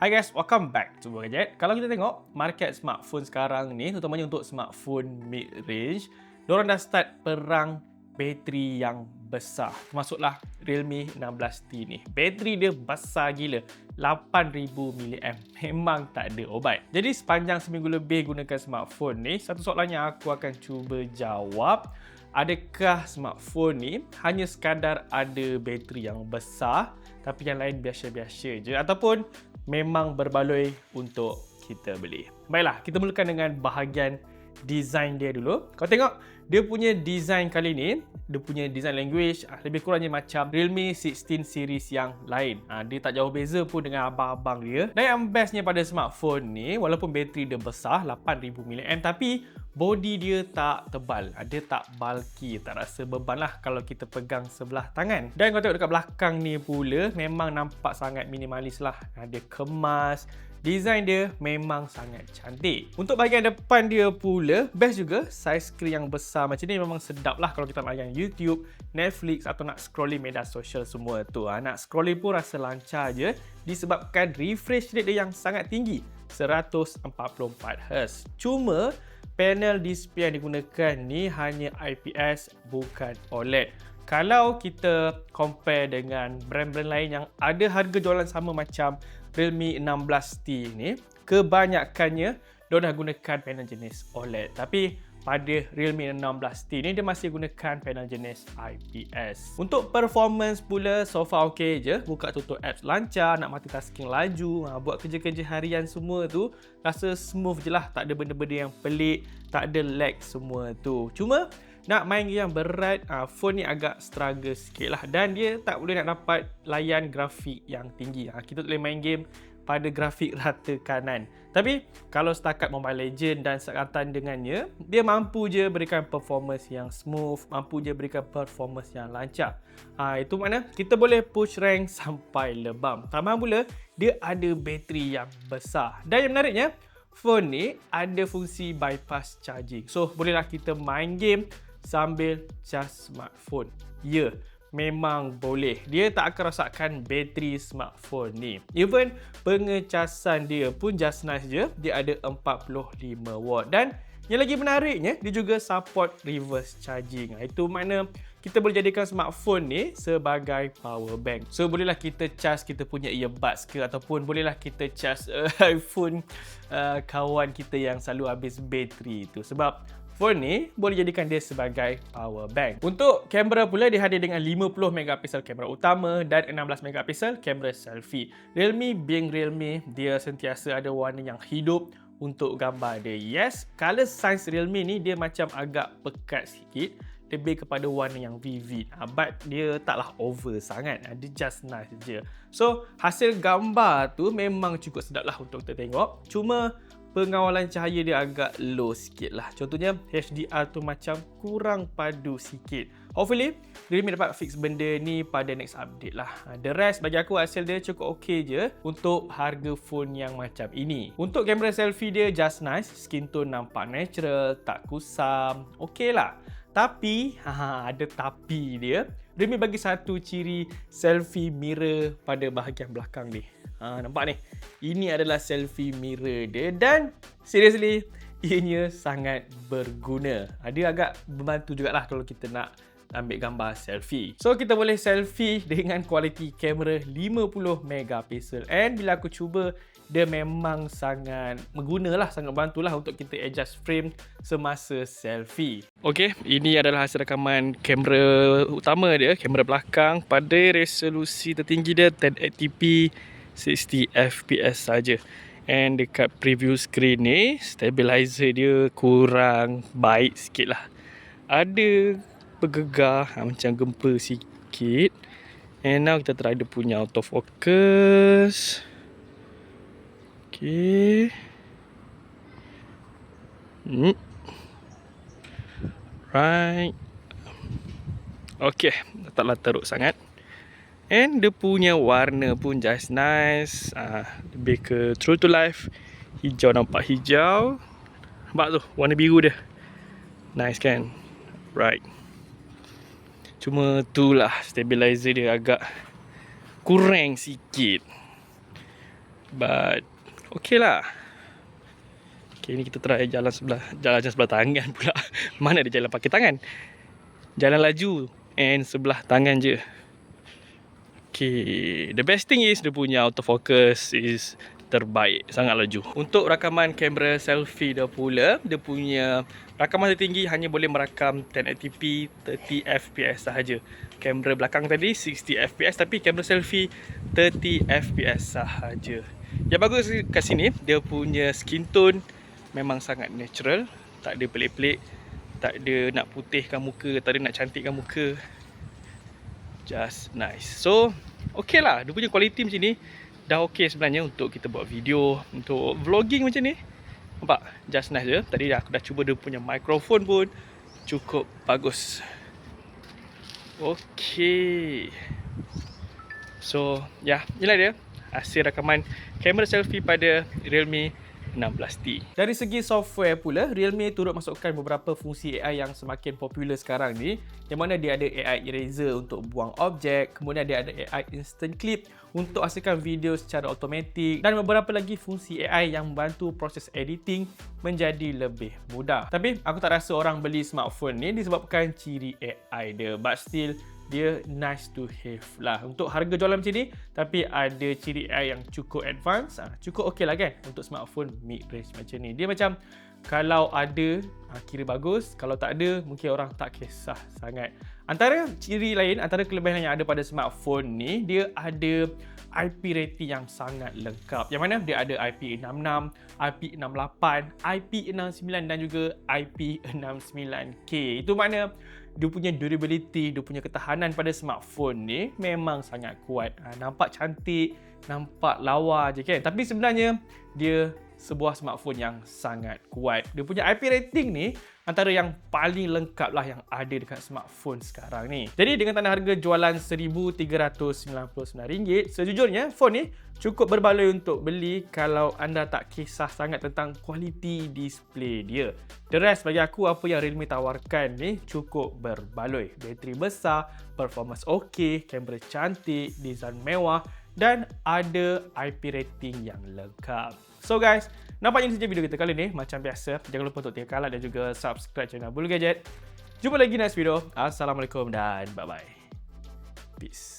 Hi guys, welcome back to Gadget. Kalau kita tengok market smartphone sekarang ni, terutamanya untuk smartphone mid-range, diorang dah start perang bateri yang besar. Termasuklah Realme 16T ni. Bateri dia besar gila, 8000 mAh. Memang tak ada obat. Jadi sepanjang seminggu lebih gunakan smartphone ni, satu soalan yang aku akan cuba jawab, adakah smartphone ni hanya sekadar ada bateri yang besar tapi yang lain biasa-biasa je, ataupun memang berbaloi untuk kita beli. Baiklah, kita mulakan dengan bahagian design dia dulu. Kau tengok dia punya design kali ni, dia punya design language lebih kurangnya macam Realme 16 series yang lain. Dia tak jauh beza pun dengan abang-abang dia. Dan yang bestnya pada smartphone ni, walaupun bateri dia besar 8000 mAh, tapi body dia tak tebal. Dia tak bulky, tak rasa beban lah kalau kita pegang sebelah tangan. Dan kau tengok dekat belakang ni pula, memang nampak sangat minimalis lah. Dia kemas. Design dia memang sangat cantik. Untuk bahagian depan dia pula, best juga. Saiz skrin yang besar macam ni memang sedap lah kalau kita nak layan YouTube, Netflix atau nak scrolling media sosial semua tu. Nak scrolling pun rasa lancar je disebabkan refresh rate dia yang sangat tinggi, 144Hz. Cuma panel display yang digunakan ni hanya IPS, bukan OLED. Kalau kita compare dengan brand-brand lain yang ada harga jualan sama macam Realme 16T ni, kebanyakannya dia dah gunakan panel jenis OLED. Tapi pada Realme 16T ni dia masih gunakan panel jenis IPS. Untuk performance pula so far okey je. Buka tutup apps lancar, nak multitasking laju, buat kerja-kerja harian semua tu rasa smooth je lah. Tak ada benda-benda yang pelik, tak ada lag semua tu. Cuma nak main game yang berat, phone ni agak struggle sikit lah. Dan dia tak boleh nak dapat layan grafik yang tinggi. Kita boleh main game pada grafik rata kanan. Tapi kalau setakat Mobile Legends dan sekatan dengannya, dia mampu je berikan performance yang smooth, mampu je berikan performance yang lancar. Itu makna kita boleh push rank sampai lebam. Tambah pula, dia ada bateri yang besar. Dan yang menariknya, phone ni ada fungsi bypass charging. So, bolehlah kita main game sambil cas smartphone. Ya, memang boleh. Dia tak akan rosakkan bateri smartphone ni. Even pengecasan dia pun just nice je. Dia ada 45W. Dan yang lagi menariknya, dia juga support reverse charging. Itu makna kita boleh jadikan smartphone ni sebagai power bank. So bolehlah kita cas kita punya earbuds ke, ataupun bolehlah kita cas iPhone kawan kita yang selalu habis bateri tu. Sebab phone ni boleh jadikan dia sebagai power bank. Untuk kamera pula, dia hadir dengan 50MP kamera utama dan 16MP kamera selfie. Realme being Realme, dia sentiasa ada warna yang hidup untuk gambar dia. Yes, color science Realme ni dia macam agak pekat sikit, lebih kepada warna yang vivid. But dia taklah over sangat. Dia just nice je. So, hasil gambar tu memang cukup sedap lah untuk kita tengok. Cuma pengawalan cahaya dia agak low sikit lah. Contohnya HDR tu macam kurang padu sikit. Hopefully Realme dapat fix benda ni pada next update lah. The rest bagi aku hasil dia cukup okey je untuk harga phone yang macam ini. Untuk kamera selfie dia just nice. Skin tone nampak natural, tak kusam. Okey lah. Tapi, ada tapi dia. Realme bagi satu ciri selfie mirror pada bahagian belakang ni. Nampak ni? Ini adalah selfie mirror dia dan seriously, ianya sangat berguna. Dia agak membantu jugalah kalau kita nak ambil gambar selfie. So, kita boleh selfie dengan kualiti kamera 50MP. And bila aku cuba, dia memang sangat menggunalah, sangat bantulah untuk kita adjust frame semasa selfie. Okey, ini adalah hasil rakaman kamera utama dia, kamera belakang pada resolusi tertinggi dia 1080p 60fps saja. And dekat preview screen ni, stabilizer dia kurang baik sikit lah. Ada bergegar macam gempa sikit. And now kita try dia punya autofocus. Okay. Right. Okay, taklah teruk sangat. And dia punya warna pun just nice. Lebih ke true to life. Hijau nampak hijau. Nampak tu warna biru dia. Nice kan? Right. Cuma itulah stabilizer dia agak kurang sikit. But okay lah. Okay, ni kita try jalan sebelah tangan pula. Mana ada jalan pakai tangan? Jalan laju and sebelah tangan je. Okay, the best thing is dia punya autofocus is terbaik, sangat laju. Untuk rakaman kamera selfie dia pula, dia punya rakaman tertinggi hanya boleh merakam 1080p 30fps sahaja. Kamera belakang tadi 60fps, tapi kamera selfie 30fps sahaja. Yang bagus kat sini, dia punya skin tone memang sangat natural, tak ada pelik-pelik, tak ada nak putihkan muka, tak ada nak cantikkan muka. Just nice. So, okay lah. Dia punya quality macam ni dah okay sebenarnya untuk kita buat video, untuk vlogging macam ni. Nampak? Just nice je. Tadi aku dah cuba dia punya mikrofon pun cukup bagus. Okay. So, ya, inilah dia hasil rakaman kamera selfie pada Realme 16T. Dari segi software pula, Realme turut masukkan beberapa fungsi AI yang semakin popular sekarang ni, yang mana dia ada AI Eraser untuk buang objek, kemudian dia ada AI Instant Clip untuk hasilkan video secara automatik, dan beberapa lagi fungsi AI yang membantu proses editing menjadi lebih mudah. Tapi aku tak rasa orang beli smartphone ni disebabkan ciri AI dia, but still dia nice to have lah untuk harga jualan macam ni, tapi ada ciri AI yang cukup advance, cukup okey lah kan untuk smartphone mid range macam ni. Dia macam kalau ada kira bagus, kalau tak ada mungkin orang tak kisah sangat. Antara ciri lain, antara kelebihan yang ada pada smartphone ni, dia ada IP rating yang sangat lengkap, yang mana dia ada IP66, IP68, IP69 dan juga IP69K. Itu makna dia punya durability, dia punya ketahanan pada smartphone ni memang sangat kuat. Nampak cantik, nampak lawa je kan, tapi sebenarnya dia sebuah smartphone yang sangat kuat. Dia punya IP rating ni antara yang paling lengkap lah yang ada dekat smartphone sekarang ni. Jadi dengan tanda harga jualan RM1,399, sejujurnya phone ni cukup berbaloi untuk beli kalau anda tak kisah sangat tentang kualiti display dia. The rest bagi aku, apa yang Realme tawarkan ni cukup berbaloi. Bateri besar, performance okey, kamera cantik, design mewah dan ada IP rating yang lengkap. So guys, nampaknya saja video kita kali ni. Macam biasa, jangan lupa untuk tekan like dan juga subscribe channel Bulu Gadget. Jumpa lagi next video. Assalamualaikum dan bye-bye. Peace.